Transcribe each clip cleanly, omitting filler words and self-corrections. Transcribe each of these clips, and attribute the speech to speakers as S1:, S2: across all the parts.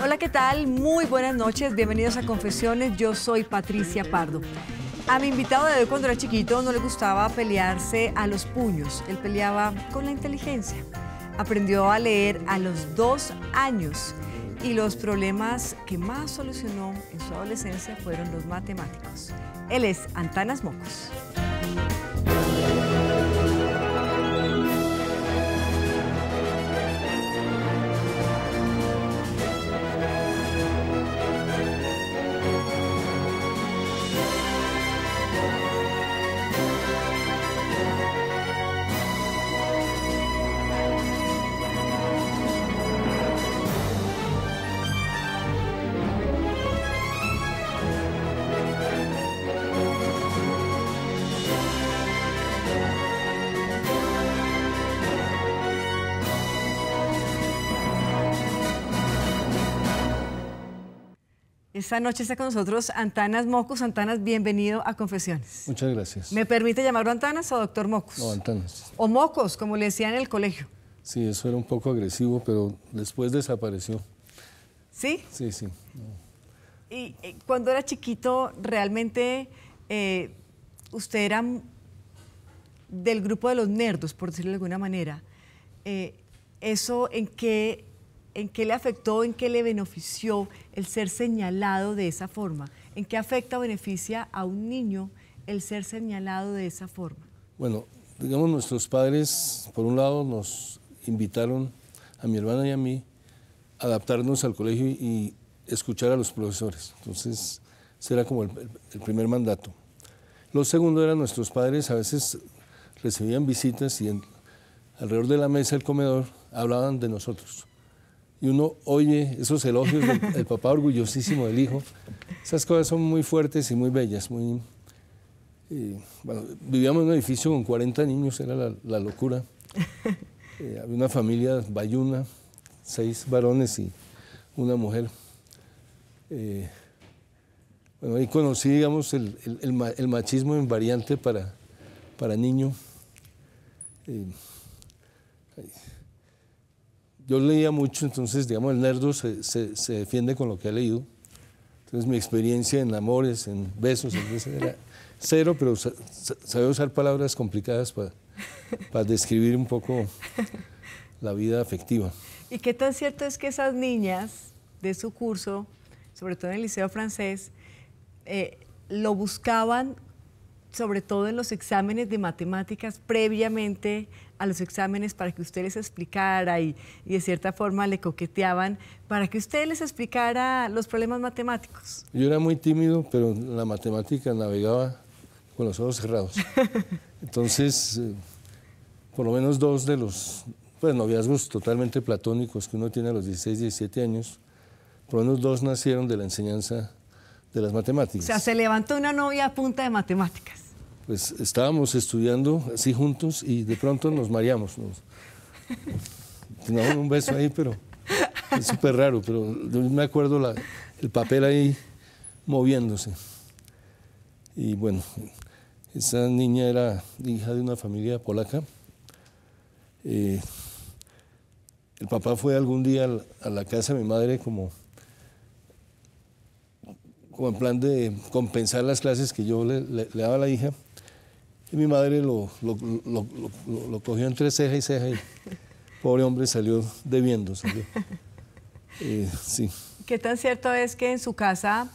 S1: Hola, ¿qué tal? Muy buenas noches, bienvenidos a Confesiones, yo soy Patricia Pardo. A mi invitado de hoy, cuando era chiquito, no le gustaba pelearse a los puños, él peleaba con la inteligencia. Aprendió a leer a los 2 años y los problemas que más solucionó en su adolescencia fueron los matemáticos. Él es Antanas Mocos. Esta noche está con nosotros Antanas Mocos. Antanas, bienvenido a Confesiones.
S2: Muchas gracias.
S1: ¿Me permite llamarlo Antanas o doctor Mocos?
S2: No, Antanas.
S1: O Mocos, como le decían en el colegio.
S2: Sí, eso era un poco agresivo, pero después desapareció.
S1: ¿Sí?
S2: Sí, sí.
S1: Y cuando era chiquito, realmente usted era del grupo de los nerdos, por decirlo de alguna manera. ¿Eso en qué le afectó, en qué le benefició el ser señalado de esa forma? ¿En qué afecta o beneficia a un niño el ser señalado de esa forma?
S2: Bueno, digamos, nuestros padres, por un lado, nos invitaron, a mi hermana y a mí, a adaptarnos al colegio y escuchar a los profesores. Entonces, ese era como el primer mandato. Lo segundo era, nuestros padres a veces recibían visitas y alrededor de la mesa del comedor hablaban de nosotros. Y uno oye esos elogios del papá orgullosísimo del hijo. Esas cosas son muy fuertes y muy bellas. Bueno, vivíamos en un edificio con 40 niños, era la locura. Había una familia bayuna, 6 varones y una mujer. Bueno, ahí conocí, digamos, el machismo invariante para niño. Yo leía mucho, entonces, digamos, el nerdo se defiende con lo que ha leído. Entonces, mi experiencia en amores, en besos, era cero, pero sabía usar palabras complicadas para describir un poco la vida afectiva.
S1: ¿Y qué tan cierto es que esas niñas de su curso, sobre todo en el Liceo Francés, lo buscaban sobre todo en los exámenes de matemáticas previamente a los exámenes para que usted les explicara y de cierta forma le coqueteaban para que usted les explicara los problemas matemáticos?
S2: Yo era muy tímido, pero en la matemática navegaba con los ojos cerrados. Entonces, por lo menos 2 de los noviazgos totalmente platónicos que uno tiene a los 16, 17 años, por lo menos 2 nacieron de la enseñanza de las matemáticas.
S1: O sea, se levantó una novia a punta de matemáticas.
S2: Pues estábamos estudiando así juntos y de pronto nos mareamos. Nos un beso ahí, pero es súper raro, pero yo me acuerdo el papel ahí moviéndose. Y bueno, esa niña era hija de una familia polaca. El papá fue algún día a la casa de mi madre como en plan de compensar las clases que yo le daba a la hija. Y mi madre lo cogió entre ceja y ceja y pobre hombre salió debiendo. Sí.
S1: ¿Qué tan cierto es que en su casa,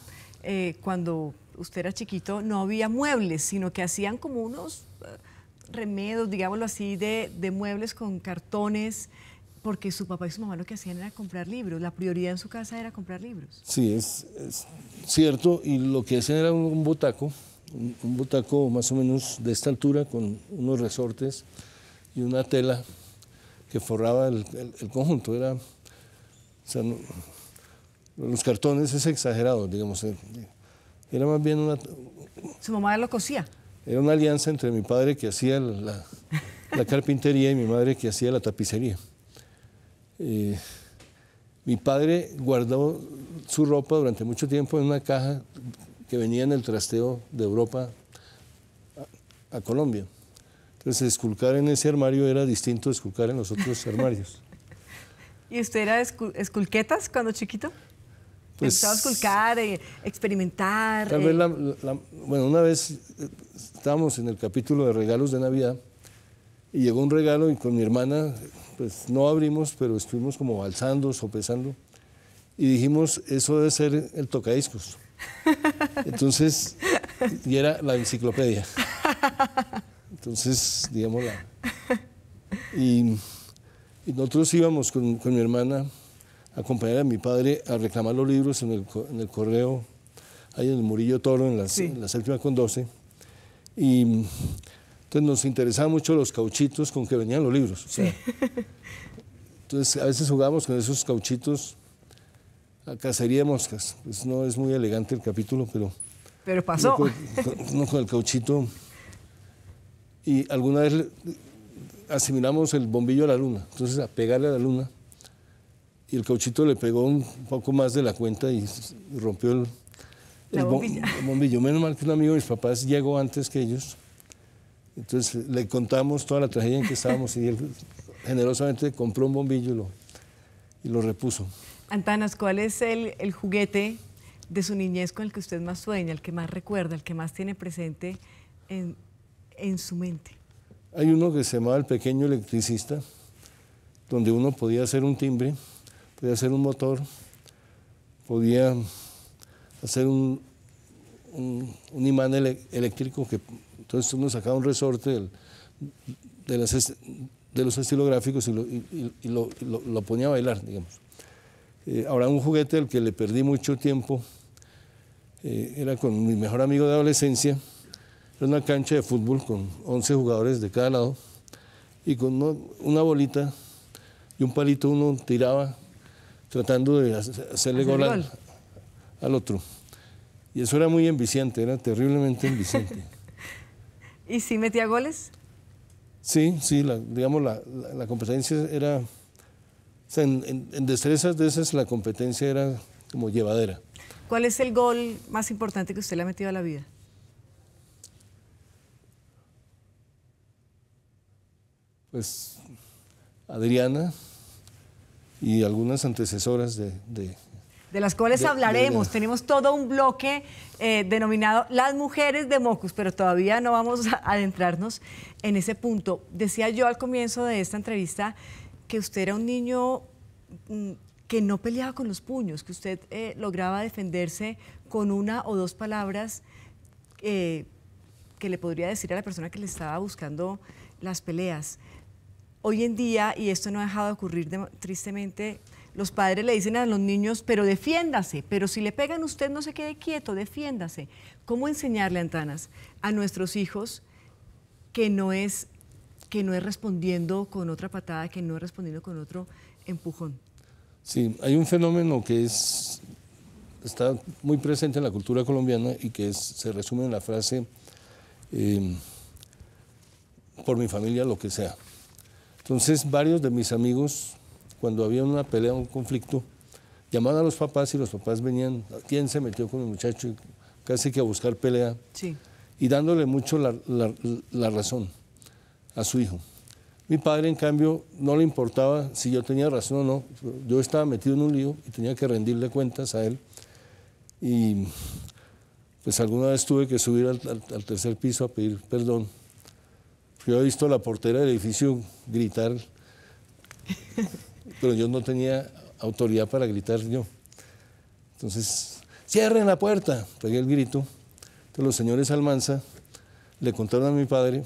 S1: cuando usted era chiquito, no había muebles, sino que hacían como unos remedios, digámoslo así, de muebles con cartones, porque su papá y su mamá lo que hacían era comprar libros? La prioridad en su casa era comprar libros.
S2: Sí, es cierto, y lo que hacían era un butaco, un butaco más o menos de esta altura, con unos resortes y una tela que forraba el conjunto. Era, o sea, los cartones es exagerado, digamos. Era más bien
S1: ¿Su mamá lo cosía?
S2: Era una alianza entre mi padre que hacía la carpintería y mi madre que hacía la tapicería. Mi padre guardó su ropa durante mucho tiempo en una caja que venía en el trasteo de Europa a Colombia. Entonces, esculcar en ese armario era distinto de esculcar en los otros armarios.
S1: ¿Y usted era esculquetas cuando chiquito?
S2: Pues,
S1: ¿empezaba a esculcar, experimentar?
S2: Tal vez bueno, una vez estábamos en el capítulo de regalos de Navidad y llegó un regalo y con mi hermana, pues no abrimos, pero estuvimos como alzando, sopesando y dijimos, eso debe ser el tocadiscos. Entonces, y era la enciclopedia. Entonces, digamos, y nosotros íbamos con mi hermana a acompañar a mi padre a reclamar los libros en el correo, ahí en el Murillo Toro, en la séptima con 12. Y entonces nos interesaban mucho los cauchitos con que venían los libros. O sea, entonces, a veces jugábamos con esos cauchitos a cacería de moscas. Pues no es muy elegante el capítulo, pero...
S1: Pero pasó.
S2: Uno con el cauchito. Y alguna vez asimilamos el bombillo a la luna. Entonces, a pegarle a la luna. Y el cauchito le pegó un poco más de la cuenta y rompió el bombillo. Menos mal que un amigo de mis papás llegó antes que ellos. Entonces le contamos toda la tragedia en que estábamos y él generosamente compró un bombillo y lo repuso.
S1: Antanas, ¿cuál es el juguete de su niñez con el que usted más sueña, el que más recuerda, el que más tiene presente en su mente?
S2: Hay uno que se llamaba El Pequeño Electricista, donde uno podía hacer un timbre, podía hacer un motor, podía hacer un imán eléctrico, que entonces uno sacaba un resorte de los estilográficos y lo ponía a bailar, digamos. Ahora, un juguete al que le perdí mucho tiempo era con mi mejor amigo de adolescencia. Era una cancha de fútbol con 11 jugadores de cada lado y con una bolita y un palito uno tiraba tratando de hacerle gol al otro. Y eso era muy enviciante, era terriblemente enviciante.
S1: ¿Y sí metía goles?
S2: Sí, digamos, la competencia era... O sea, en destrezas de esas la competencia era como llevadera.
S1: ¿Cuál es el gol más importante que usted le ha metido a la vida?
S2: Pues Adriana y algunas antecesoras de
S1: las cuales hablaremos. Tenemos todo un bloque denominado Las Mujeres de Mocus, pero todavía no vamos a adentrarnos en ese punto. Decía yo al comienzo de esta entrevista que usted era un niño que no peleaba con los puños, que usted lograba defenderse con una o dos palabras que le podría decir a la persona que le estaba buscando las peleas. Hoy en día, y esto no ha dejado de ocurrir tristemente, los padres le dicen a los niños, pero defiéndase, pero si le pegan usted no se quede quieto, defiéndase. ¿Cómo enseñarle, Antanas, a nuestros hijos que no es respondiendo con otra patada, que no es respondiendo con otro empujón?
S2: Sí, hay un fenómeno que está muy presente en la cultura colombiana y que se resume en la frase por mi familia, lo que sea. Entonces, varios de mis amigos, cuando había una pelea, un conflicto, llamaban a los papás y los papás venían, ¿quién se metió con el muchacho? Casi que a buscar pelea.
S1: Sí.
S2: Y dándole mucho la razón a su hijo. Mi padre, en cambio, no le importaba si yo tenía razón o no. Yo estaba metido en un lío y tenía que rendirle cuentas a él. Y pues alguna vez tuve que subir al tercer piso a pedir perdón. Yo he visto a la portera del edificio gritar, pero yo no tenía autoridad para gritar yo. Entonces, cierren la puerta, pegué el grito. Entonces los señores Almanza le contaron a mi padre.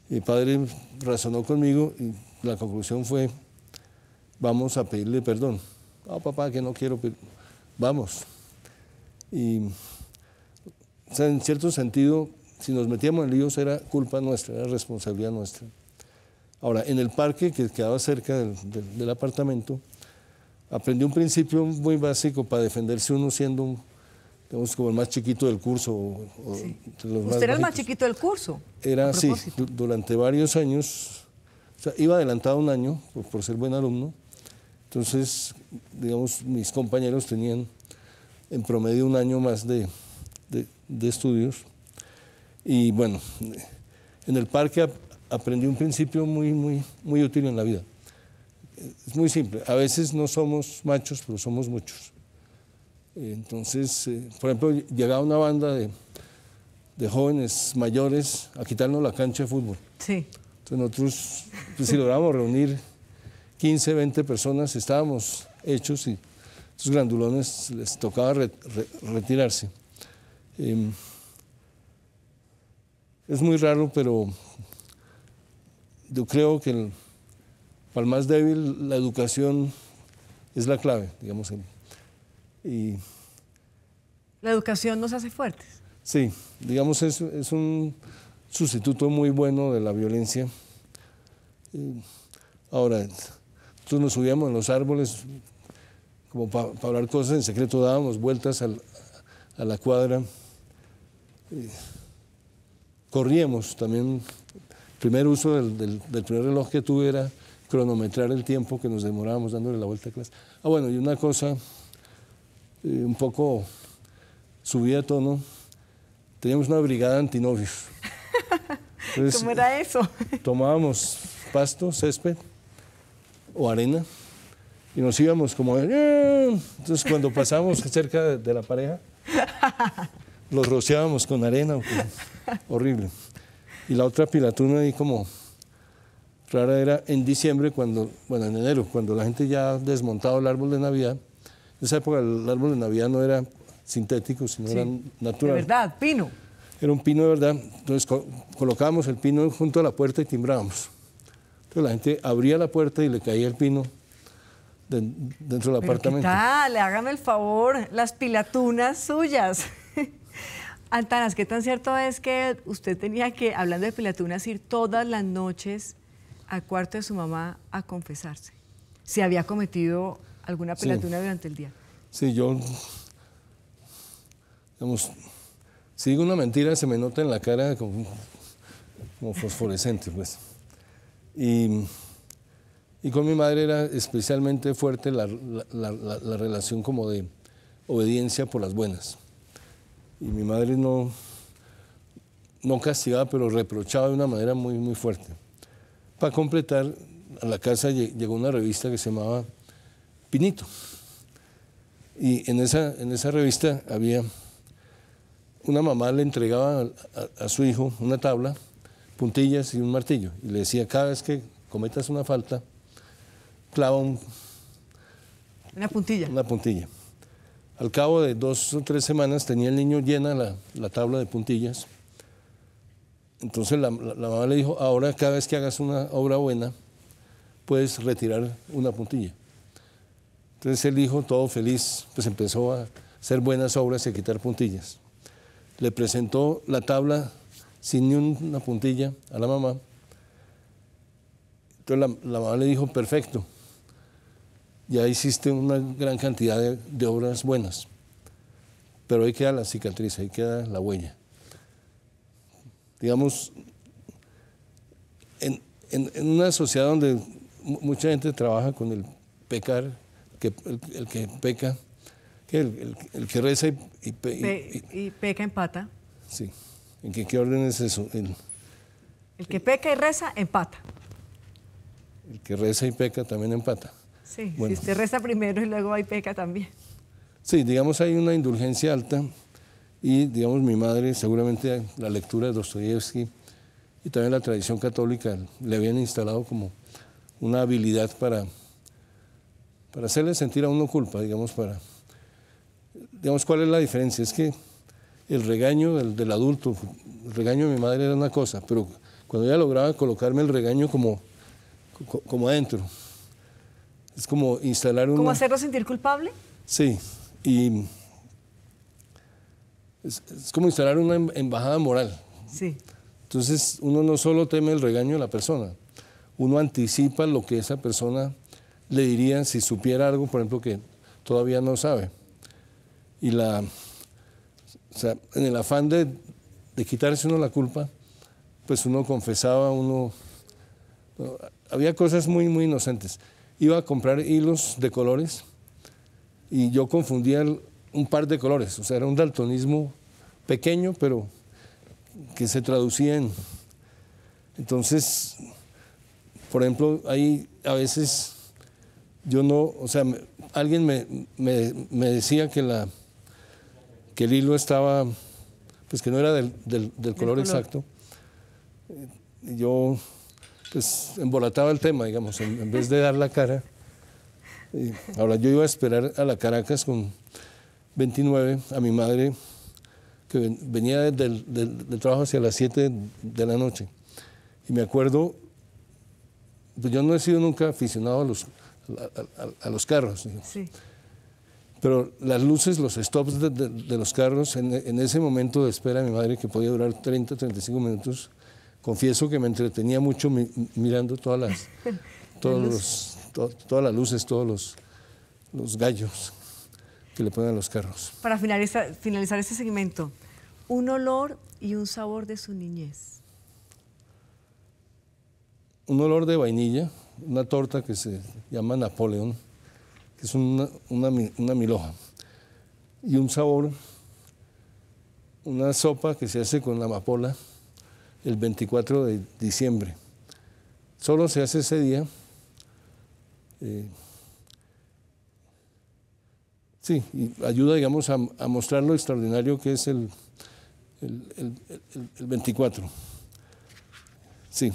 S2: Mi padre razonó conmigo y la conclusión fue, vamos a pedirle perdón. No, papá, que no quiero, vamos. Y, o sea, en cierto sentido, si nos metíamos en líos era culpa nuestra, era responsabilidad nuestra. Ahora, en el parque que quedaba cerca del apartamento, aprendí un principio muy básico para defenderse uno siendo, digamos, como el más chiquito del curso.
S1: Sí.
S2: De los
S1: ¿Usted era el más
S2: bajitos.
S1: chiquito del curso?
S2: Era
S1: a
S2: así,
S1: propósito.
S2: durante varios años, o sea, iba adelantado un año por ser buen alumno. Entonces, digamos, mis compañeros tenían en promedio un año más de estudios. Y bueno, en el parque aprendí un principio muy útil en la vida. Es muy simple. A veces no somos machos, pero somos muchos. Entonces, por ejemplo, llegaba una banda de jóvenes mayores a quitarnos la cancha de fútbol.
S1: Sí.
S2: Entonces nosotros, pues, si logramos reunir 15, 20 personas, estábamos hechos y estos grandulones les tocaba retirarse. Es muy raro, pero yo creo que para el más débil la educación es la clave, digamos. Y
S1: La educación nos hace fuertes.
S2: sí, digamos, es un sustituto muy bueno de la violencia. Ahora, nosotros nos subíamos en los árboles como para hablar cosas en secreto, dábamos vueltas a la cuadra, corríamos también. El primer uso del primer reloj que tuve era cronometrar el tiempo que nos demorábamos dándole la vuelta a clase. Ah, bueno, y una cosa un poco subida de tono, teníamos una brigada antinovios. Entonces,
S1: ¿Cómo era eso?
S2: tomábamos pasto, césped o arena y nos íbamos como... Entonces, cuando pasábamos cerca de la pareja, los rociábamos con arena. Horrible. Y la otra pilatuna ahí como rara era en diciembre, en enero, cuando la gente ya ha desmontado el árbol de Navidad. En esa época el árbol de Navidad no era sintético, sino era natural.
S1: De verdad, pino.
S2: Era un pino de verdad. Entonces colocábamos el pino junto a la puerta y timbrábamos. Entonces la gente abría la puerta y le caía el pino dentro del apartamento.
S1: ¿Qué tal? Hágame el favor, las pilatunas suyas. Antanas, ¿qué tan cierto es que usted tenía que, hablando de pilatunas, ir todas las noches al cuarto de su mamá a confesarse? Si había cometido alguna pilatuna durante el día.
S2: Sí, yo, digamos, si digo una mentira se me nota en la cara como fosforescente, pues. Y con mi madre era especialmente fuerte la relación como de obediencia por las buenas. Y mi madre no castigaba, pero reprochaba de una manera muy fuerte. Para completar, a la casa llegó una revista que se llamaba Pinito. Y en esa revista había, una mamá le entregaba a su hijo una tabla, puntillas y un martillo. Y le decía, cada vez que cometas una falta, clava
S1: una puntilla.
S2: Una puntilla. Al cabo de 2 o 3 semanas tenía el niño llena la tabla de puntillas. Entonces la mamá le dijo, ahora cada vez que hagas una obra buena, puedes retirar una puntilla. Entonces el hijo, todo feliz, pues empezó a hacer buenas obras y a quitar puntillas. Le presentó la tabla sin ni una puntilla a la mamá. Entonces la mamá le dijo, perfecto, ya hiciste una gran cantidad de obras buenas, pero ahí queda la cicatriz, ahí queda la huella. Digamos, en una sociedad donde mucha gente trabaja con el pecar, el que peca, el que reza y
S1: peca empata.
S2: Sí, ¿en qué orden es eso?
S1: El que peca y reza, empata.
S2: El que reza y peca también empata.
S1: Sí,
S2: bueno.
S1: Si usted reza primero y luego ahí peca también.
S2: Sí, digamos hay una indulgencia alta y digamos mi madre seguramente la lectura de Dostoyevsky y también la tradición católica le habían instalado como una habilidad para hacerle sentir a uno culpa, digamos cuál es la diferencia. Es que el regaño del adulto, el regaño de mi madre era una cosa, pero cuando ella lograba colocarme el regaño como adentro, es como instalar
S1: ¿Cómo hacerlo sentir culpable?
S2: Sí, y es como instalar una embajada moral.
S1: Sí.
S2: Entonces uno no solo teme el regaño de la persona, uno anticipa lo que esa persona le diría si supiera algo, por ejemplo, que todavía no sabe. Y o sea, en el afán de quitarse uno la culpa, pues uno confesaba, había cosas muy, muy inocentes. Iba a comprar hilos de colores y yo confundía un par de colores, o sea, era un daltonismo pequeño, pero que se traducía en... Entonces, por ejemplo, ahí a veces yo no, o sea, alguien me decía que el hilo estaba, pues que no era del color exacto. Y yo, pues, embolataba el tema, digamos, en vez de dar la cara. Ahora, yo iba a esperar a la Caracas con 29, a mi madre, que venía del trabajo hacia las 7 de la noche. Y me acuerdo, pues yo no he sido nunca aficionado a los carros.
S1: Sí.
S2: Pero las luces, los stops de los carros, en ese momento de espera de mi madre, que podía durar 30, 35 minutos, confieso que me entretenía mucho mirando todas las luces, todos los gallos que le ponen a los carros.
S1: Para finalizar este segmento, un olor y un sabor de su niñez.
S2: Un olor de vainilla, una torta que se llama Napoleón, que es una milhoja, y un sabor, una sopa que se hace con la amapola el 24 de diciembre. Solo se hace ese día. Sí, y ayuda, digamos, a mostrar lo extraordinario que es el 24. Sí.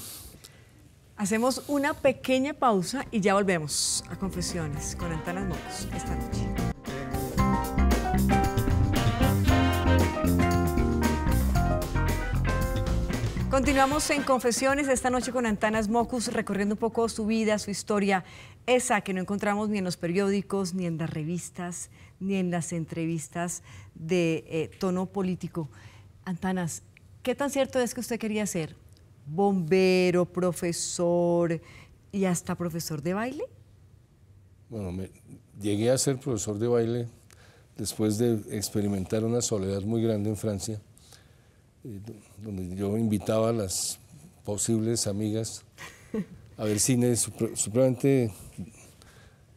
S1: Hacemos una pequeña pausa y ya volvemos a Confesiones con Antanas Mocus esta noche. Continuamos en Confesiones esta noche con Antanas Mocus, recorriendo un poco su vida, su historia, esa que no encontramos ni en los periódicos, ni en las revistas, ni en las entrevistas de tono político. Antanas, ¿qué tan cierto es que usted quería ser bombero, profesor y hasta profesor de baile?
S2: Bueno, llegué a ser profesor de baile después de experimentar una soledad muy grande en Francia, donde yo invitaba a las posibles amigas a ver cine supremamente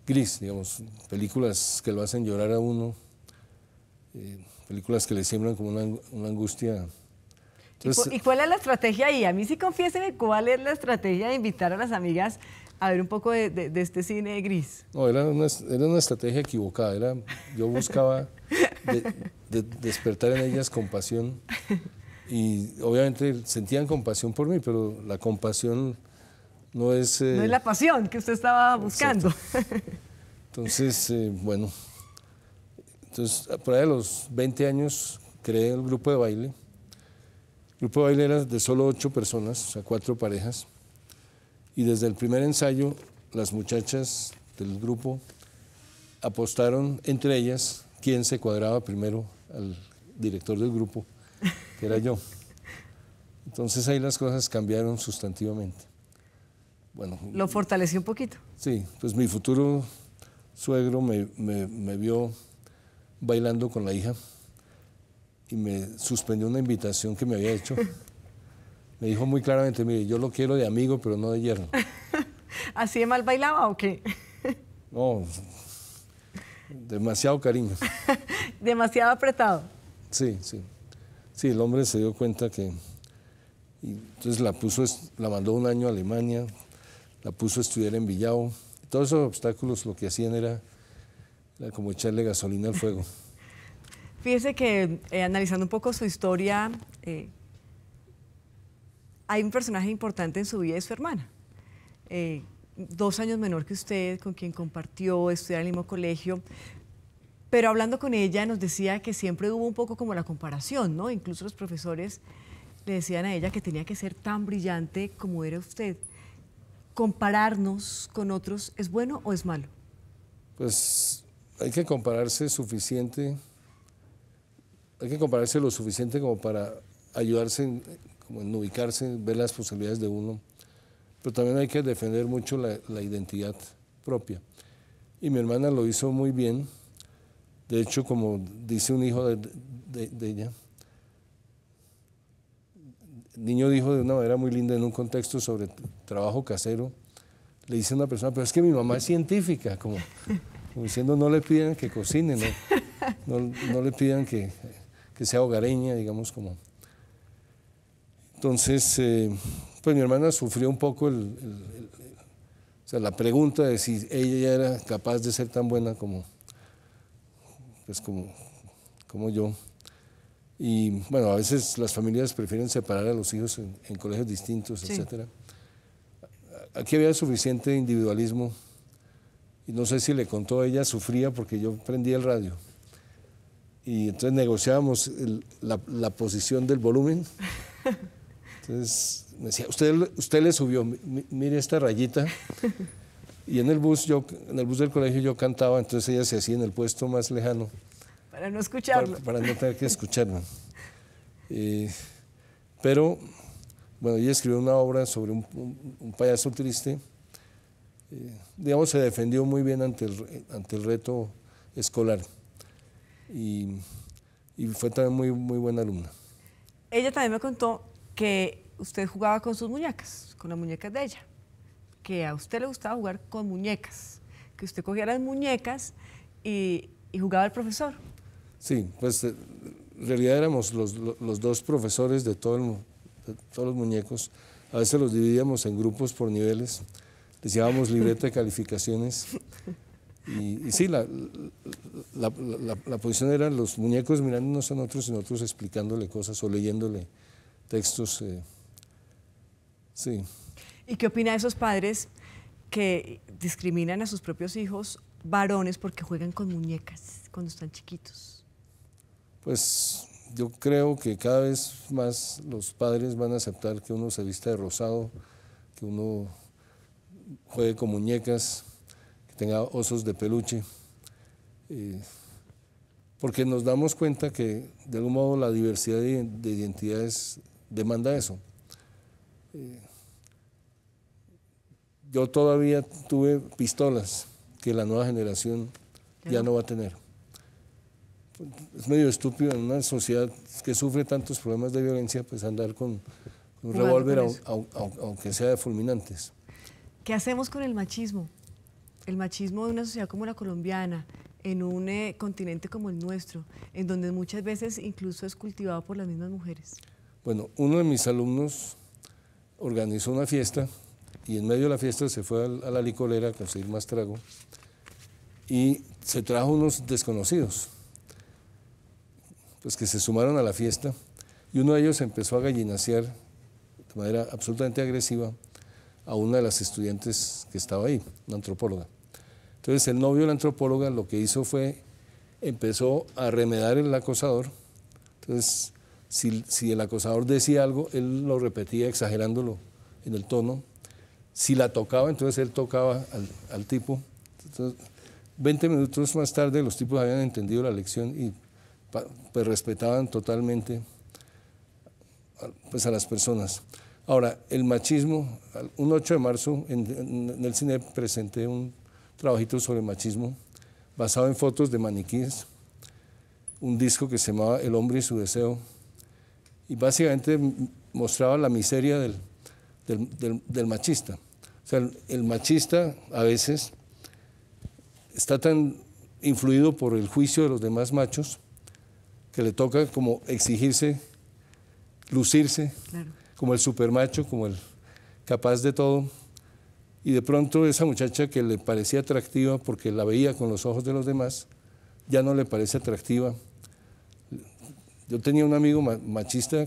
S2: gris, digamos, películas que lo hacen llorar a uno, películas que le siembran como una angustia. Entonces,
S1: ¿Y cuál es la estrategia ahí? A mí sí confiéseme cuál es la estrategia de invitar a las amigas a ver un poco de este cine gris.
S2: No, era una estrategia equivocada. Yo buscaba despertar en ellas compasión y obviamente sentían compasión por mí, pero la compasión no es...
S1: no es la pasión que usted estaba buscando.
S2: Entonces, bueno, por ahí a los 20 años creé el grupo de baile. El grupo de baile era de solo 8 personas, o sea, 4 parejas. Y desde el primer ensayo, las muchachas del grupo apostaron entre ellas quién se cuadraba primero al director del grupo, que era yo. Entonces ahí las cosas cambiaron sustantivamente. Bueno,
S1: ¿lo fortaleció un poquito?
S2: Sí, pues mi futuro suegro me vio bailando con la hija y me suspendió una invitación que me había hecho. Me dijo muy claramente, mire, yo lo quiero de amigo, pero no de yerno.
S1: ¿Así de mal bailaba o qué?
S2: No, demasiado cariño.
S1: Demasiado apretado.
S2: Sí, sí. Sí, el hombre se dio cuenta que... Y entonces la mandó un año a Alemania, la puso a estudiar en Villao. Todos esos obstáculos lo que hacían era como echarle gasolina al fuego.
S1: Fíjese que analizando un poco su historia, hay un personaje importante en su vida, es su hermana. 2 años menor que usted, con quien compartió estudiar en el mismo colegio. Pero hablando con ella nos decía que siempre hubo un poco como la comparación, ¿no? Incluso los profesores le decían a ella que tenía que ser tan brillante como era usted. ¿Compararnos con otros es bueno o es malo?
S2: Pues hay que compararse lo suficiente como para ayudarse, como en ubicarse, ver las posibilidades de uno, pero también hay que defender mucho la identidad propia. Y mi hermana lo hizo muy bien. De hecho, como dice un hijo de ella, el niño dijo de una manera muy linda en un contexto sobre trabajo casero, le dice a una persona, pero es que mi mamá es científica, como diciendo, no le pidan que cocine, no le pidan que sea hogareña, digamos, como. Entonces, pues mi hermana sufrió un poco o sea, la pregunta de si ella ya era capaz de ser tan buena pues como yo. Y bueno, a veces las familias prefieren separar a los hijos en colegios distintos,
S1: sí,
S2: etcétera. Aquí había suficiente individualismo y no sé si le contó, ella sufría porque yo prendía el radio y entonces negociábamos la posición del volumen. Entonces me decía, usted le subió, mire esta rayita. Y en el bus del colegio yo cantaba, entonces ella se hacía en el puesto más lejano.
S1: Para no escucharlo.
S2: Para no tener que escucharlo. Pero, bueno, ella escribió una obra sobre un payaso triste. Digamos, se defendió muy bien ante el reto escolar. Y fue también muy, muy buena alumna.
S1: Ella también me contó que usted jugaba con sus muñecas, con las muñecas de ella, que a usted le gustaba jugar con muñecas, que usted cogía las muñecas y jugaba al profesor.
S2: Sí, pues en realidad éramos los dos profesores de todos los muñecos. A veces los dividíamos en grupos por niveles, les llevábamos libreta de calificaciones. Y sí, la posición era los muñecos mirándonos a nosotros y nosotros explicándole cosas o leyéndole textos. Sí.
S1: ¿Y qué opina de esos padres que discriminan a sus propios hijos varones porque juegan con muñecas cuando están chiquitos?
S2: Pues yo creo que cada vez más los padres van a aceptar que uno se vista de rosado, que uno juegue con muñecas, que tenga osos de peluche, porque nos damos cuenta que de algún modo la diversidad de identidades demanda eso. Yo todavía tuve pistolas que la nueva generación ya no va a tener. Es medio estúpido en una sociedad que sufre tantos problemas de violencia, pues andar con un revólver, aunque sea de fulminantes.
S1: ¿Qué hacemos con el machismo? El machismo de una sociedad como la colombiana, en un continente como el nuestro, en donde muchas veces incluso es cultivado por las mismas mujeres.
S2: Bueno, uno de mis alumnos organizó una fiesta y en medio de la fiesta se fue a la licorera a conseguir más trago y se trajo unos desconocidos, pues que se sumaron a la fiesta y uno de ellos empezó a gallinacear de manera absolutamente agresiva a una de las estudiantes que estaba ahí, una antropóloga. Entonces el novio de la antropóloga lo que hizo fue, empezó a remedar el acosador. Entonces si el acosador decía algo, él lo repetía exagerándolo en el tono. Si la tocaba, entonces él tocaba al tipo. Entonces, 20 minutos más tarde los tipos habían entendido la lección y pues respetaban totalmente pues, a las personas. Ahora, el machismo, un 8 de marzo en el cine presenté un trabajito sobre machismo basado en fotos de maniquíes, un disco que se llamaba El hombre y su deseo, y básicamente mostraba la miseria del machista. O sea, el machista a veces está tan influido por el juicio de los demás machos que le toca como exigirse, lucirse, claro, como el supermacho, como el capaz de todo. Y de pronto esa muchacha que le parecía atractiva porque la veía con los ojos de los demás, ya no le parece atractiva. Yo tenía un amigo machista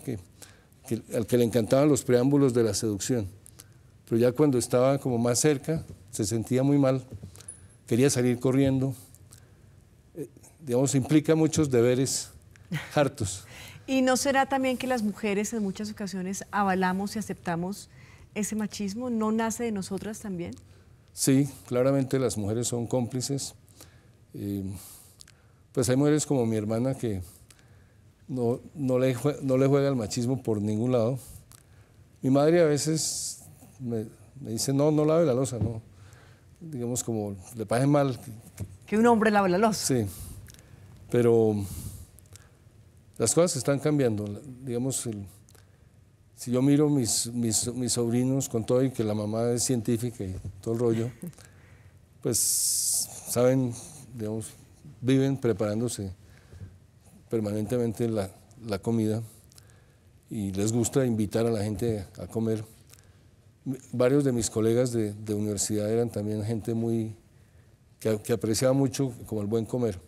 S2: al que le encantaban los preámbulos de la seducción, pero ya cuando estaba como más cerca se sentía muy mal, quería salir corriendo. Digamos, implica muchos deberes hartos.
S1: ¿Y no será también que las mujeres en muchas ocasiones avalamos y aceptamos ese machismo? ¿No nace de nosotras también?
S2: Sí, claramente las mujeres son cómplices. Pues hay mujeres como mi hermana que no le juega el machismo por ningún lado. Mi madre a veces me dice, no lave la loza, no. digamos, como le parece mal.
S1: Que un hombre lave la loza.
S2: Sí, pero las cosas están cambiando. Digamos, si yo miro mis sobrinos con todo y que la mamá es científica y todo el rollo, pues saben, digamos, viven preparándose permanentemente la comida y les gusta invitar a la gente a comer. Varios de mis colegas de universidad eran también gente que apreciaba mucho como el buen comer.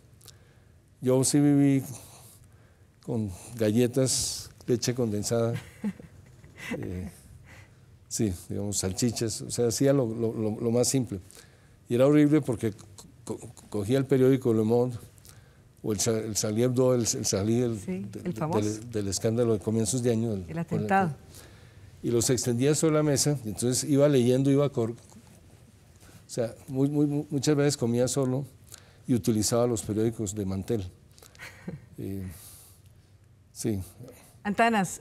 S2: Yo sí viví con galletas, leche condensada, sí, digamos, salchichas, o sea, hacía lo más simple. Y era horrible porque cogía el periódico Le Monde o el Charlie Hebdo, el del escándalo de comienzos de año.
S1: El atentado.
S2: Y los extendía sobre la mesa, y entonces iba leyendo, o sea, muchas veces comía solo y utilizaba los periódicos de mantel. Sí.
S1: Antanas,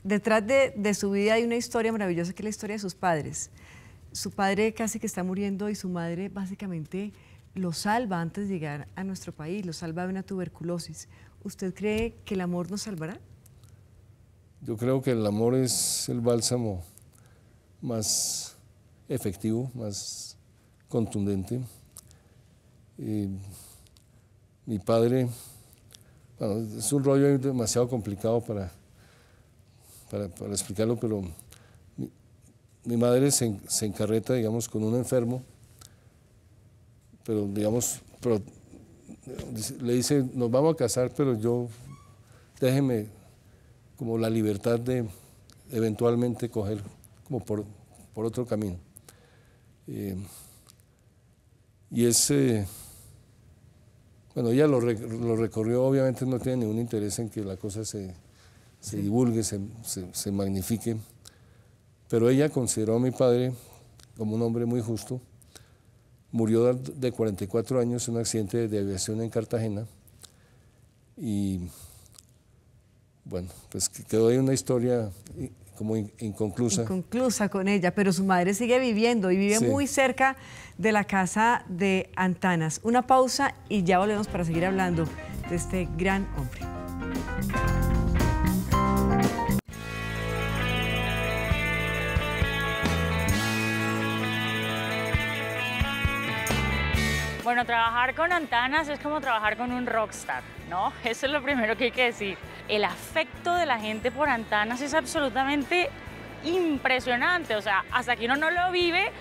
S1: detrás de su vida hay una historia maravillosa que es la historia de sus padres. Su padre casi que está muriendo y su madre básicamente lo salva antes de llegar a nuestro país, lo salva de una tuberculosis. ¿Usted cree que el amor nos salvará?
S2: Yo creo que el amor es el bálsamo más efectivo, más contundente. Mi padre, bueno, es un rollo demasiado complicado para explicarlo, pero mi madre se encarreta, digamos, con un enfermo, pero, digamos, le dice, nos vamos a casar, pero déjeme como la libertad de eventualmente coger como por otro camino. Y bueno, ella lo recorrió, obviamente no tiene ningún interés en que la cosa se divulgue, se magnifique, pero ella consideró a mi padre como un hombre muy justo. Murió de 44 años en un accidente de aviación en Cartagena y bueno, pues quedó ahí una historia como inconclusa.
S1: Inconclusa con ella, pero su madre sigue viviendo y vive muy cerca de la casa de Antanas. Una pausa y ya volvemos para seguir hablando de este gran hombre.
S3: Bueno, trabajar con Antanas es como trabajar con un rockstar, ¿no? Eso es lo primero que hay que decir. El afecto de la gente por Antanas es absolutamente impresionante. O sea, hasta que uno no lo vive,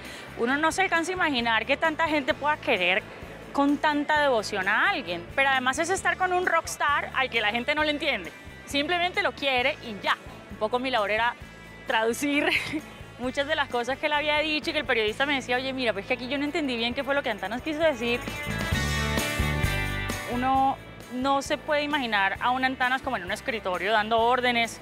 S3: uno no se alcanza a imaginar que tanta gente pueda querer con tanta devoción a alguien. Pero además es estar con un rockstar al que la gente no le entiende. Simplemente lo quiere y ya. Un poco mi labor era traducir muchas de las cosas que él había dicho y que el periodista me decía, oye, mira, pues que aquí yo no entendí bien qué fue lo que Antanas quiso decir. Uno no se puede imaginar a un Antanas como en un escritorio dando órdenes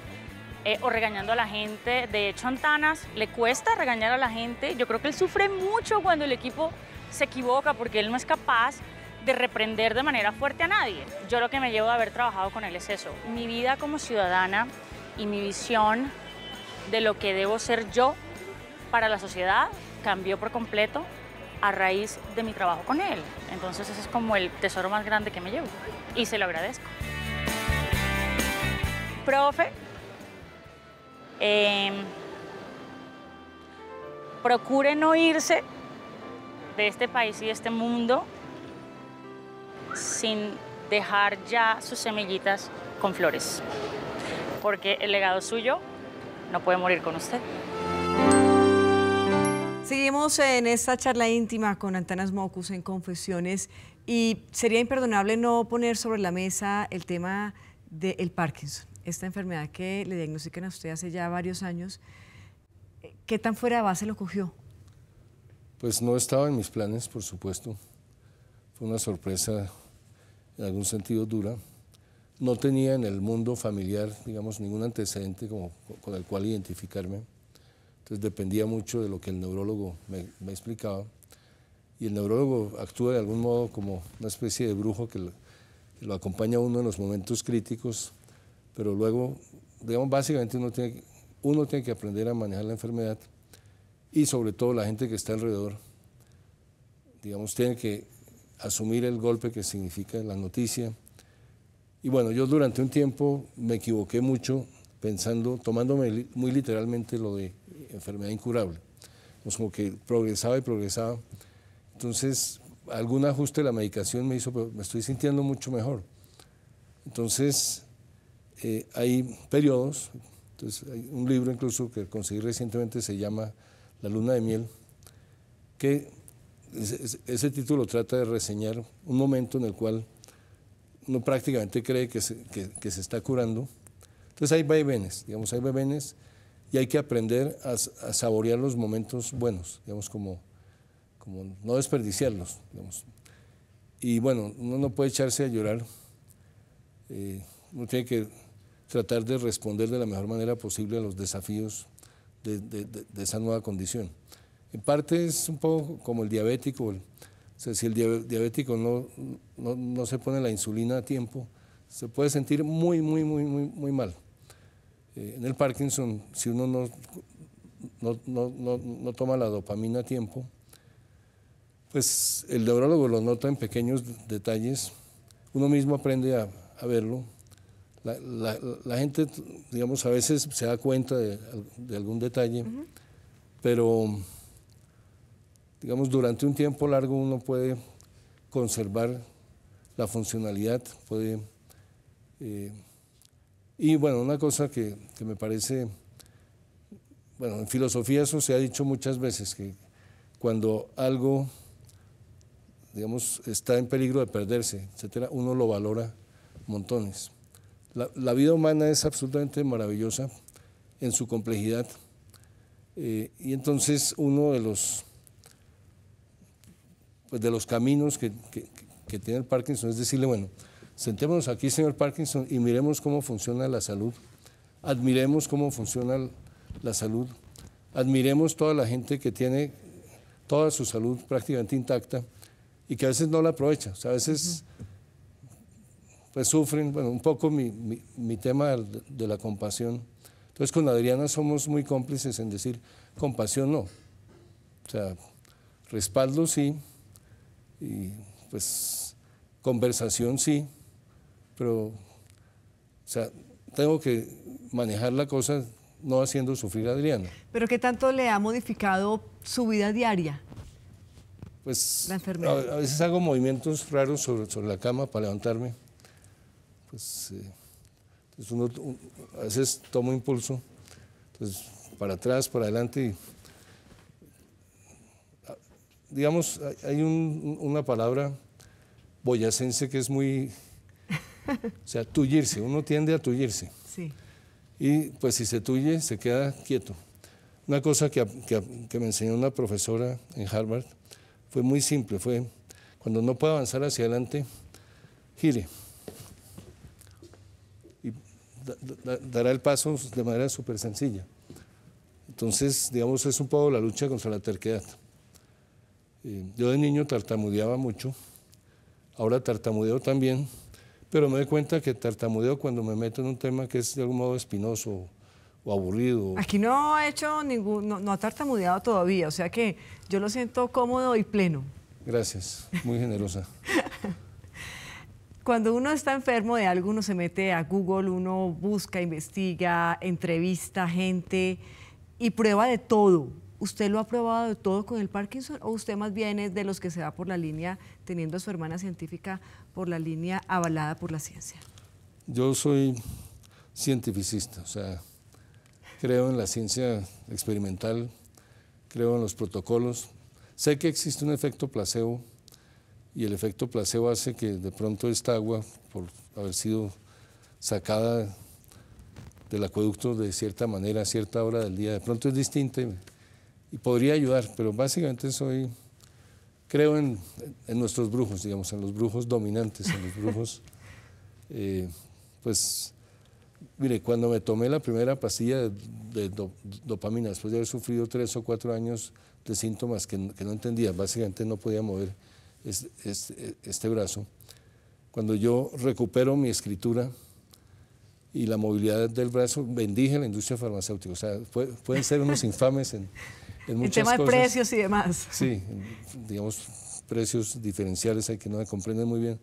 S3: o regañando a la gente. De hecho, a Antanas le cuesta regañar a la gente. Yo creo que él sufre mucho cuando el equipo se equivoca porque él no es capaz de reprender de manera fuerte a nadie. Yo lo que me llevo de haber trabajado con él es eso. Mi vida como ciudadana y mi visión de lo que debo ser yo para la sociedad cambió por completo a raíz de mi trabajo con él. Entonces ese es como el tesoro más grande que me llevo y se lo agradezco. Profe, procure no irse de este país y de este mundo sin dejar ya sus semillitas con flores, porque el legado suyo no puede morir con usted.
S1: Seguimos en esta charla íntima con Antanas Mockus en Confesiones y sería imperdonable no poner sobre la mesa el tema del Parkinson, esta enfermedad que le diagnostican a usted hace ya varios años. ¿Qué tan fuera de base lo cogió?
S2: Pues no estaba en mis planes, por supuesto. Fue una sorpresa en algún sentido dura. No tenía en el mundo familiar, digamos, ningún antecedente con el cual identificarme. Entonces dependía mucho de lo que el neurólogo me explicaba. Y el neurólogo actúa de algún modo como una especie de brujo que lo acompaña a uno en los momentos críticos, pero luego, digamos, básicamente uno tiene que aprender a manejar la enfermedad y sobre todo la gente que está alrededor, digamos, tiene que asumir el golpe que significa la noticia. Y bueno, yo durante un tiempo me equivoqué mucho pensando, tomándome muy literalmente lo de enfermedad incurable. Pues como que progresaba y progresaba. Entonces, algún ajuste de la medicación me hizo, pero me estoy sintiendo mucho mejor. Entonces, hay periodos. Entonces, hay un libro incluso que conseguí recientemente, se llama La luna de miel, que ese título trata de reseñar un momento en el cual uno prácticamente cree que se está curando. Entonces hay vaivenes, digamos, hay vaivenes y hay que aprender a saborear los momentos buenos, digamos, como no desperdiciarlos, digamos. Y bueno, uno no puede echarse a llorar, uno tiene que tratar de responder de la mejor manera posible a los desafíos de esa nueva condición. En parte es un poco como el diabético, o sea, si el diabético no se pone la insulina a tiempo, se puede sentir muy mal. En el Parkinson, si uno no toma la dopamina a tiempo, pues el neurólogo lo nota en pequeños detalles, uno mismo aprende a verlo. La gente, digamos, a veces se da cuenta de algún detalle, pero digamos, durante un tiempo largo uno puede conservar la funcionalidad, puede... y bueno, una cosa que me parece, bueno, en filosofía eso se ha dicho muchas veces, que cuando algo, digamos, está en peligro de perderse, etcétera, uno lo valora montones. La vida humana es absolutamente maravillosa en su complejidad, y entonces uno de los caminos que tiene el Parkinson es decirle, bueno, sentémonos aquí, señor Parkinson, y miremos cómo funciona la salud, admiremos cómo funciona la salud, admiremos toda la gente que tiene toda su salud prácticamente intacta y que a veces no la aprovecha, o sea, a veces pues sufren, bueno, un poco mi tema de la compasión. Entonces con Adriana somos muy cómplices en decir, compasión no, o sea, respaldo sí, y pues conversación sí, pero o sea, tengo que manejar la cosa no haciendo sufrir a Adriana.
S1: ¿Pero qué tanto le ha modificado su vida diaria?
S2: Pues
S1: la enfermedad.
S2: A veces hago movimientos raros sobre la cama para levantarme, pues entonces a veces tomo impulso, entonces para atrás, para adelante y, digamos, hay una palabra boyacense que es muy, o sea, tullirse, uno tiende a tullirse.
S1: Sí.
S2: Y pues si se tulle, se queda quieto. Una cosa que me enseñó una profesora en Harvard fue muy simple, fue cuando no puede avanzar hacia adelante, gire. Y dará el paso de manera súper sencilla. Entonces, digamos, es un poco la lucha contra la terquedad. Yo de niño tartamudeaba mucho, ahora tartamudeo también, pero me doy cuenta que tartamudeo cuando me meto en un tema que es de algún modo espinoso o aburrido.
S1: Aquí no ha hecho no ha tartamudeado todavía, o sea que yo lo siento cómodo y pleno.
S2: Gracias, muy generosa.
S1: Cuando uno está enfermo de algo, uno se mete a Google, uno busca, investiga, entrevista gente y prueba de todo. ¿Usted lo ha probado de todo con el Parkinson o usted más bien es de los que se va por la línea, teniendo a su hermana científica, por la línea avalada por la ciencia?
S2: Yo soy cientificista, o sea, creo en la ciencia experimental, creo en los protocolos. Sé que existe un efecto placebo y el efecto placebo hace que de pronto esta agua, por haber sido sacada del acueducto de cierta manera a cierta hora del día, de pronto es distinta y podría ayudar, pero básicamente creo en nuestros brujos, digamos, en los brujos dominantes, en los brujos, pues, mire, cuando me tomé la primera pastilla de dopamina, después de haber sufrido 3 o 4 años de síntomas que no entendía, básicamente no podía mover este brazo, cuando yo recupero mi escritura y la movilidad del brazo, bendije la industria farmacéutica, o sea, pueden ser unos infames en
S1: el tema de
S2: cosas.
S1: precios y demás.
S2: Sí, digamos, precios diferenciales hay que no se comprenden muy bien,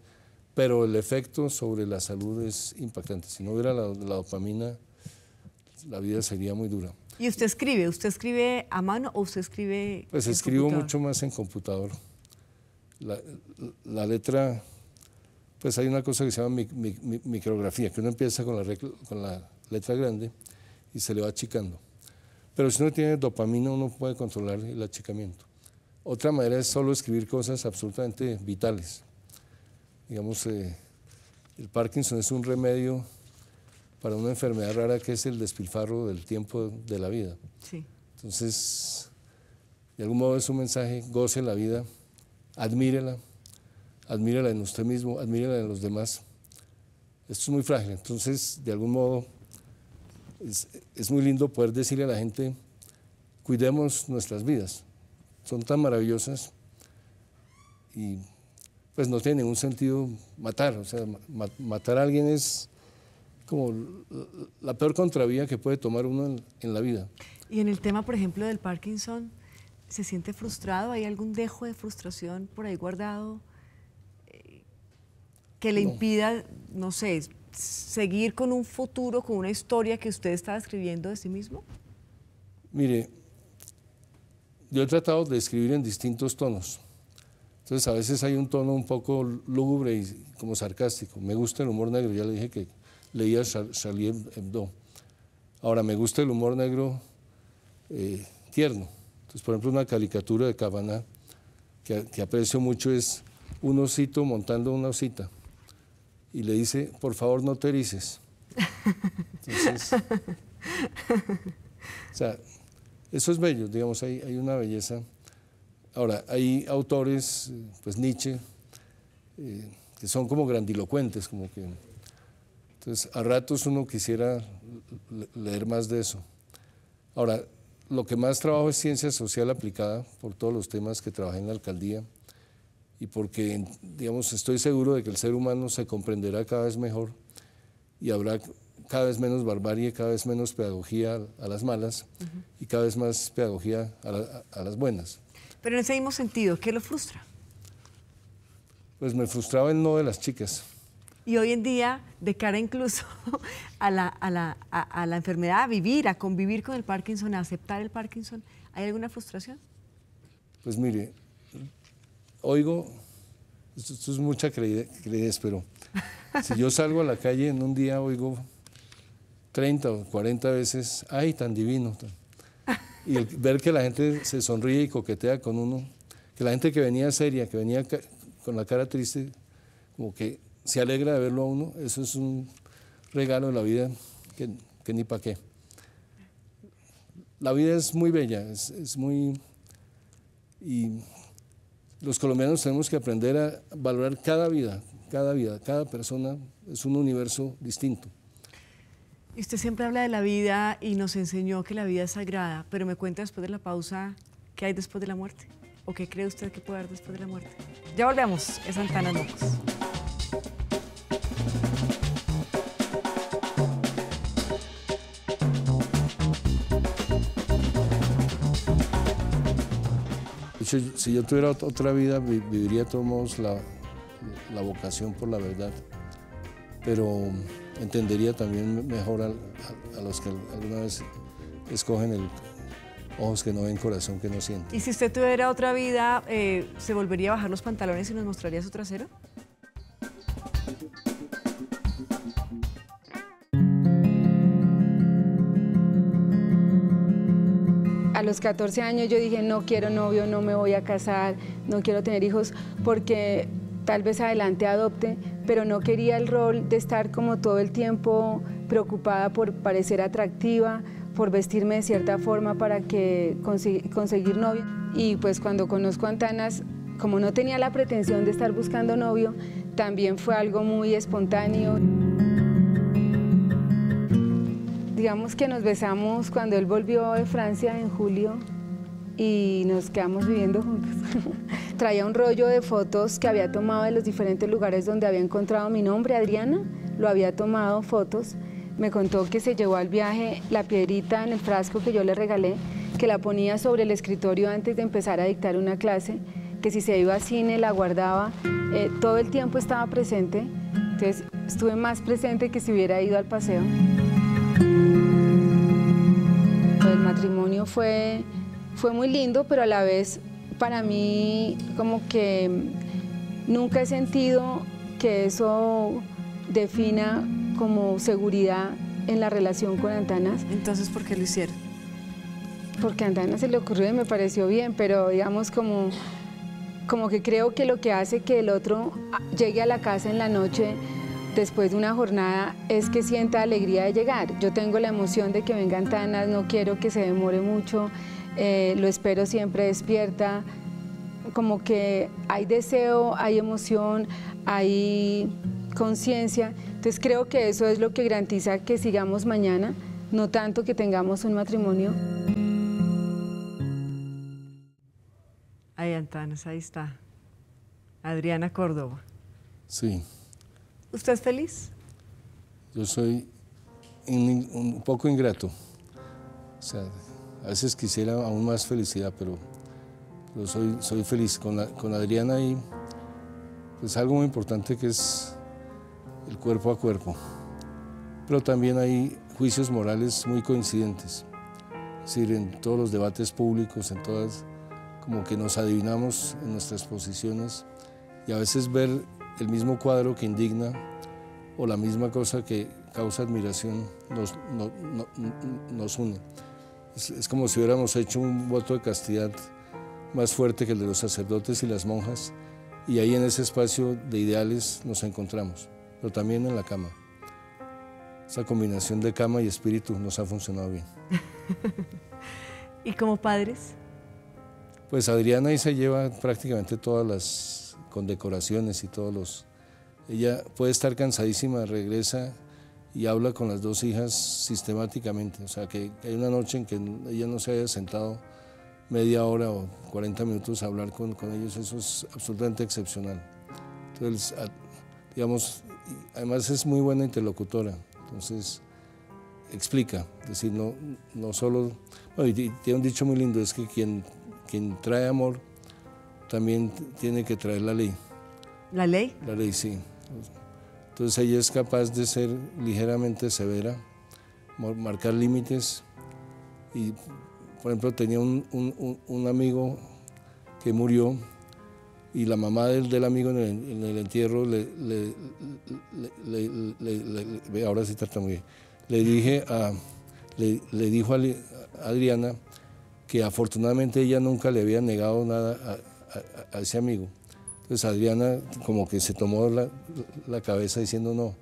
S2: pero el efecto sobre la salud es impactante. Si no hubiera la dopamina, la vida sería muy dura.
S1: ¿Y usted escribe? ¿Usted escribe a mano o usted escribe
S2: Pues
S1: en
S2: escribo
S1: computador?
S2: mucho más en computador. La letra, pues hay una cosa que se llama micrografía, que uno empieza con la letra grande y se le va achicando. Pero si uno tiene dopamina, uno puede controlar el achicamiento. Otra manera es solo escribir cosas absolutamente vitales. Digamos, el Parkinson es un remedio para una enfermedad rara que es el despilfarro del tiempo de la vida.
S1: Sí.
S2: Entonces, de algún modo es un mensaje: goce la vida, admírela en usted mismo, admírela en los demás. Esto es muy frágil, entonces de algún modo es muy lindo poder decirle a la gente: cuidemos nuestras vidas, son tan maravillosas y pues no tiene ningún sentido matar. O sea, matar a alguien es como la peor contravía que puede tomar uno en la vida.
S1: Y en el tema, por ejemplo, del Parkinson, ¿se siente frustrado? ¿Hay algún dejo de frustración por ahí guardado que le impida, no sé, seguir con un futuro, con una historia que usted estaba escribiendo de sí mismo?
S2: Mire, yo he tratado de escribir en distintos tonos. Entonces a veces hay un tono un poco lúgubre y como sarcástico. Me gusta el humor negro, ya le dije que leía Charlie Hebdo. Ahora, me gusta el humor negro tierno. Entonces, por ejemplo, una caricatura de Cabana que aprecio mucho es un osito montando una osita y le dice: por favor, no te erices. Entonces, o sea, eso es bello, digamos, hay una belleza. Ahora, hay autores, pues Nietzsche, que son como grandilocuentes, como que... Entonces, a ratos uno quisiera leer más de eso. Ahora, lo que más trabajo es ciencia social aplicada, por todos los temas que trabajé en la alcaldía, y porque, digamos, estoy seguro de que el ser humano se comprenderá cada vez mejor y habrá cada vez menos barbarie, cada vez menos pedagogía a las malas y cada vez más pedagogía a las buenas.
S1: Pero en ese mismo sentido, ¿qué lo frustra?
S2: Pues me frustraba el no de las chicas.
S1: Y hoy en día, de cara incluso a la enfermedad, a vivir, a convivir con el Parkinson, a aceptar el Parkinson, ¿hay alguna frustración?
S2: Pues mire, oigo, esto es mucha creidez, pero si yo salgo a la calle en un día, oigo 30 o 40 veces: ¡ay, tan divino! Y ver que la gente se sonríe y coquetea con uno, que la gente que venía seria, que venía con la cara triste, como que se alegra de verlo a uno, eso es un regalo de la vida que ni para qué. La vida es muy bella, es muy... Y los colombianos tenemos que aprender a valorar cada vida, cada persona es un universo distinto.
S1: Y usted siempre habla de la vida y nos enseñó que la vida es sagrada, pero me cuenta después de la pausa, ¿qué hay después de la muerte? ¿O qué cree usted que puede haber después de la muerte? Ya volvemos, es Antanas Locos.
S2: De hecho, si yo tuviera otra vida, viviría de todos modos la vocación por la verdad, pero entendería también mejor a los que alguna vez escogen el ojos que no ven, corazón que no siente.
S1: ¿Y si usted tuviera otra vida, se volvería a bajar los pantalones y nos mostraría su trasero?
S4: A los 14 años yo dije: no quiero novio, no me voy a casar, no quiero tener hijos, porque tal vez adelante adopte, pero no quería el rol de estar como todo el tiempo preocupada por parecer atractiva, por vestirme de cierta forma para que conseguir novio. Y pues cuando conozco a Antanas, como no tenía la pretensión de estar buscando novio, también fue algo muy espontáneo. Digamos que nos besamos cuando él volvió de Francia en julio y nos quedamos viviendo juntos. Traía un rollo de fotos que había tomado de los diferentes lugares donde había encontrado mi nombre, Adriana, lo había tomado fotos. Me contó que se llevó al viaje la piedrita en el frasco que yo le regalé, que la ponía sobre el escritorio antes de empezar a dictar una clase, que si se iba a cine la guardaba, todo el tiempo estaba presente, entonces estuve más presente que si hubiera ido al paseo. El matrimonio fue muy lindo, pero a la vez para mí como que nunca he sentido que eso defina como seguridad en la relación con Antanas.
S1: Entonces, ¿por qué lo hicieron?
S4: Porque a Antanas se le ocurrió y me pareció bien, pero digamos como que creo que lo que hace que el otro llegue a la casa en la noche después de una jornada es que sienta alegría de llegar. Yo tengo la emoción de que venga Antanas, no quiero que se demore mucho, lo espero siempre despierta, como que hay deseo, hay emoción, hay conciencia. Entonces creo que eso es lo que garantiza que sigamos mañana, no tanto que tengamos un matrimonio.
S1: Ahí Antanas, ahí está. Adriana Córdoba.
S2: Sí.
S1: ¿Usted es feliz?
S2: Yo soy un poco ingrato. O sea, a veces quisiera aún más felicidad, pero soy feliz con Adriana y pues algo muy importante que es el cuerpo a cuerpo. Pero también hay juicios morales muy coincidentes. Es decir, en todos los debates públicos, en todas, como que nos adivinamos en nuestras posiciones y a veces ver el mismo cuadro que indigna o la misma cosa que causa admiración nos une. Es como si hubiéramos hecho un voto de castidad más fuerte que el de los sacerdotes y las monjas, y ahí en ese espacio de ideales nos encontramos, pero también en la cama. Esa combinación de cama y espíritu nos ha funcionado bien.
S1: ¿Y como padres?
S2: Pues Adriana ahí se lleva prácticamente todas las condecoraciones y todos los... Ella puede estar cansadísima, regresa y habla con las dos hijas sistemáticamente. O sea, que hay una noche en que ella no se haya sentado media hora o 40 minutos a hablar con ellos, eso es absolutamente excepcional. Entonces, digamos, además es muy buena interlocutora, entonces explica, es decir, no solo... Bueno, y tiene un dicho muy lindo, es que quien trae amor también tiene que traer la ley.
S1: ¿La ley?
S2: La ley, sí. Entonces ella es capaz de ser ligeramente severa, marcar límites y, por ejemplo, tenía un amigo que murió y la mamá del amigo en el entierro ahora sí tartamudeé, le dijo a Adriana que afortunadamente ella nunca le había negado nada a ese amigo. Entonces Adriana como que se tomó la cabeza diciendo no,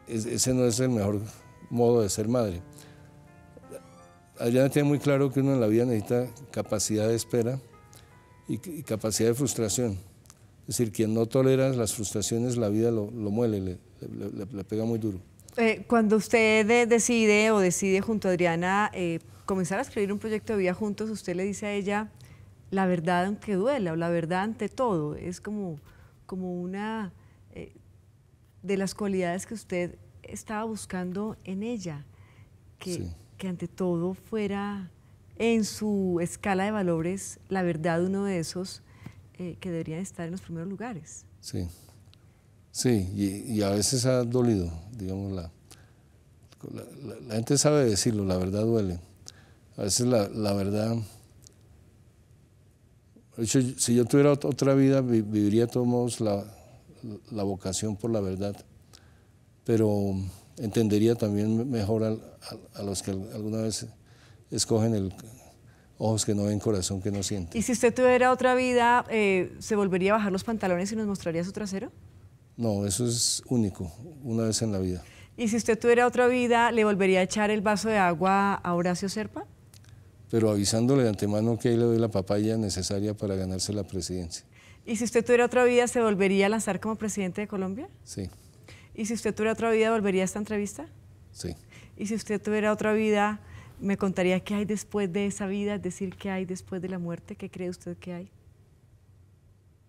S2: ese no es el mejor modo de ser madre. Adriana tiene muy claro que uno en la vida necesita capacidad de espera y capacidad de frustración. Es decir, quien no tolera las frustraciones, la vida lo muele, le pega muy duro.
S1: Cuando usted decide junto a Adriana comenzar a escribir un proyecto de vida juntos, usted le dice a ella la verdad aunque duela, o la verdad ante todo. Es como una de las cualidades que usted estaba buscando en ella, que ante todo fuera en su escala de valores la verdad uno de esos que deberían estar en los primeros lugares.
S2: Sí, sí, y a veces ha dolido, digamos, la gente sabe decirlo, la verdad duele. A veces la verdad... De hecho, si yo tuviera otra vida, viviría de todos modos la vocación por la verdad, pero entendería también mejor a los que alguna vez escogen ojos que no ven, corazón que no siente.
S1: ¿Y si usted tuviera otra vida, se volvería a bajar los pantalones y nos mostraría su trasero?
S2: No, eso es único, una vez en la vida.
S1: ¿Y si usted tuviera otra vida, le volvería a echar el vaso de agua a Horacio Serpa?
S2: Pero avisándole de antemano que ahí le doy la papaya necesaria para ganarse la presidencia.
S1: ¿Y si usted tuviera otra vida, se volvería a lanzar como presidente de Colombia?
S2: Sí.
S1: ¿Y si usted tuviera otra vida, volvería a esta entrevista?
S2: Sí.
S1: ¿Y si usted tuviera otra vida, me contaría qué hay después de esa vida, es decir, qué hay después de la muerte? ¿Qué cree usted que hay?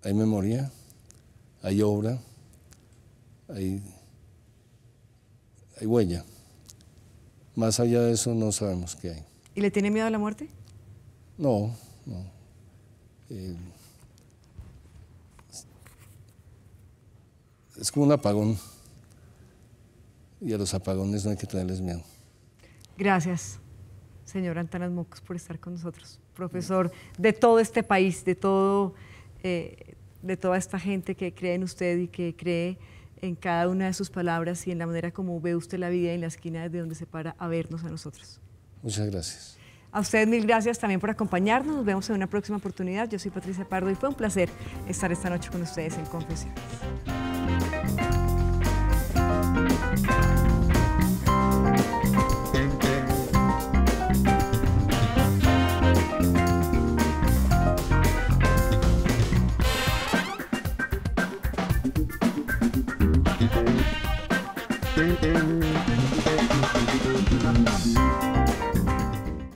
S2: Hay memoria, hay obra, hay huella. Más allá de eso no sabemos qué hay.
S1: ¿Y le tiene miedo a la muerte?
S2: No, no. Es como un apagón. Y a los apagones no hay que tenerles miedo.
S1: Gracias, señor Antanas Mocos, por estar con nosotros. Profesor de todo este país, de toda esta gente que cree en usted y que cree en cada una de sus palabras y en la manera como ve usted la vida en la esquina desde donde se para a vernos a nosotros.
S2: Muchas gracias.
S1: A ustedes mil gracias también por acompañarnos. Nos vemos en una próxima oportunidad. Yo soy Patricia Pardo y fue un placer estar esta noche con ustedes en Confesiones.
S5: Thank you.